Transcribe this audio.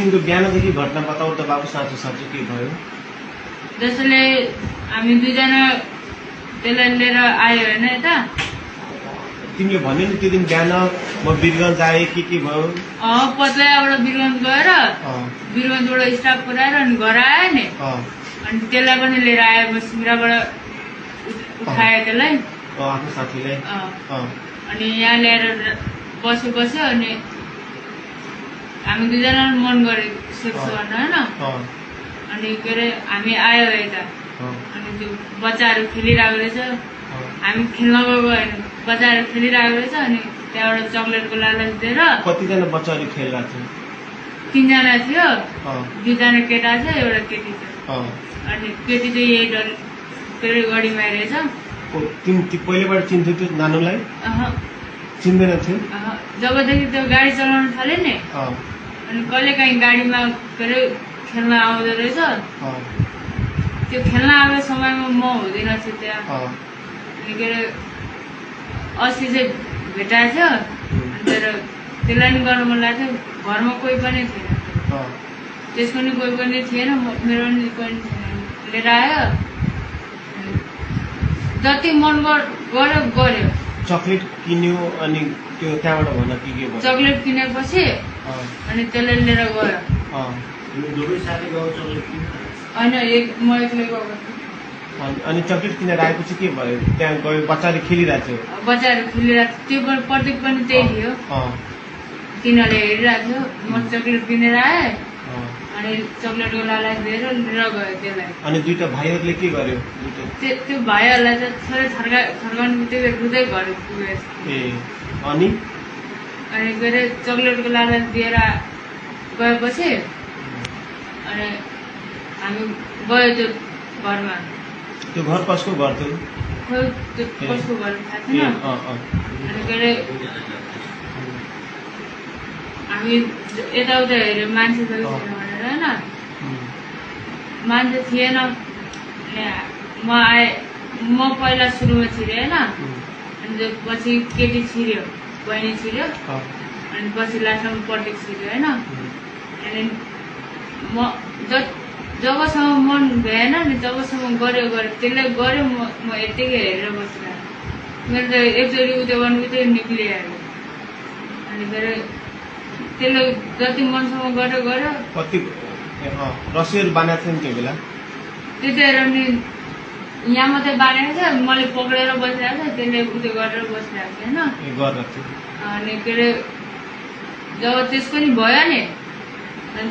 बिहानदेखि घटना बताऊ त बाबु, साँचो साँचो के भयो? जसले हामी दुईजना त्यसलाई लिएर आयो होइन यता। तिमीले भन्यो नि त्यो दिन बिहान म वीरगञ्ज आएँ के भयो? पत्लैयाबाट वीरगञ्ज गएर वीरगञ्जबाट स्टाफ पुऱ्याएर अनि घर आयो नि। अनि त्यसलाई पनि लिएर आयो, म सिमराबाट उठाएँ त्यसलाई, आफ्नो साथीलाई। अनि यहाँ ल्याएर बस्यो अनि हामी दुईजना मन गरेको सेक्स गर्न होइन। अनि के अरे हामी आयो यता, अनि त्यो बच्चाहरू खेलिरहेको रहेछ, हामी खेल्न गएको होइन, बच्चाहरू खेलिरहेको रहेछ। अनि त्यहाँबाट चक्लेटको लालच दिएर। कतिजना बच्चाहरू खेलिरहेको थियो? 3 जना थियो, 2 जना केटा थियो, एउटा केटी थियो। अनि केटी चाहिँ यही डर गढीमा रहेछ। पहिलेबाट चिन्थ्यो त्यो नानुलाई? चिन्दैन थियो। जबदेखि त्यो गाडी चलाउन थाल्यो नि, अनि कहिले काहीँ गाडीमा के अरे खेल्न आउँदो रहेछ। त्यो खेल्न आएको समयमा म हुँदैन थिएँ त्यहाँ। अनि के अरे अस्ति चाहिँ भेटाएको थियो, अनि त्यसलाई नि गर्नु मन लाग्थ्यो। घरमा कोही पनि थिएन, त्यसको नि कोही पनि थिएन, मेरो नि कोही पनि थिएन। लिएर आयो, जति मन गर्यो। चक्लेट किन्यो अनि त्यो त्यहाँबाट भन के भयो? चक्लेट किनेपछि अनि त्यसलाई लिएर गयो। होइन, म एक्लै गएको थिएँ। अनि चक्लेट किनेर आएपछि के भयो? त्यहाँ गयो, बच्चाले खेलिरहेको थियो। बच्चाहरू खेलिरहेको थियो, त्यो प्रतीक पनि त्यही थियो। तिनीहरूले हेरिरहेको थियो। म चक्लेट किनेर आएँ, अनि चक्लेटको लालच दिएर लिएर गयो त्यसलाई। अनि दुईटा भाइहरूले के गर्यो? त्यो भाइहरूलाई त थोरै थर्काउनु बित्तिकै रुँदै घर पुगेछ। अनि के अरे चक्लेटको लालच दिएर गएपछि अनि हामी गयो त्यो घरमा। त्यो घर कसको घर थियो? खोइ त्यो कसको घर थाहा छैन। अनि के अरे हामी यताउता हेऱ्यो, मान्छे त छैन भनेर होइन, मान्छे थिएन। म आएँ, म पहिला सुरुमा छिरेँ होइन, अनि पछि केटी छिर्यो, बहिनी छिर्यो, अनि पछि लास्टमा प्रतीक छिर्यो होइन। अनि म जबसम्म मन भएन नि तबसम्म गऱ्यो त्यसले गऱ्यो, म यत्तिकै हेरेर बसिरहेको। मेरो त एकचोटि उयो गर्नु बित्तिकै निक्लिहाल्यो। अनि के अरे त्यसले जति मनसम्म गऱ्यो। कति रस्सीहरू बाँधेको थियो नि त्यो बेला? त्यतिखेर नि यहाँ मात्रै बाँधेको थियो, मैले पक्रेर बसिरहेको थिएँ, त्यसले उयो गरेर बसिरहेको थिएँ होइन। गरेर थियो। अनि के अरे जब त्यसको नि भयो नि, अनि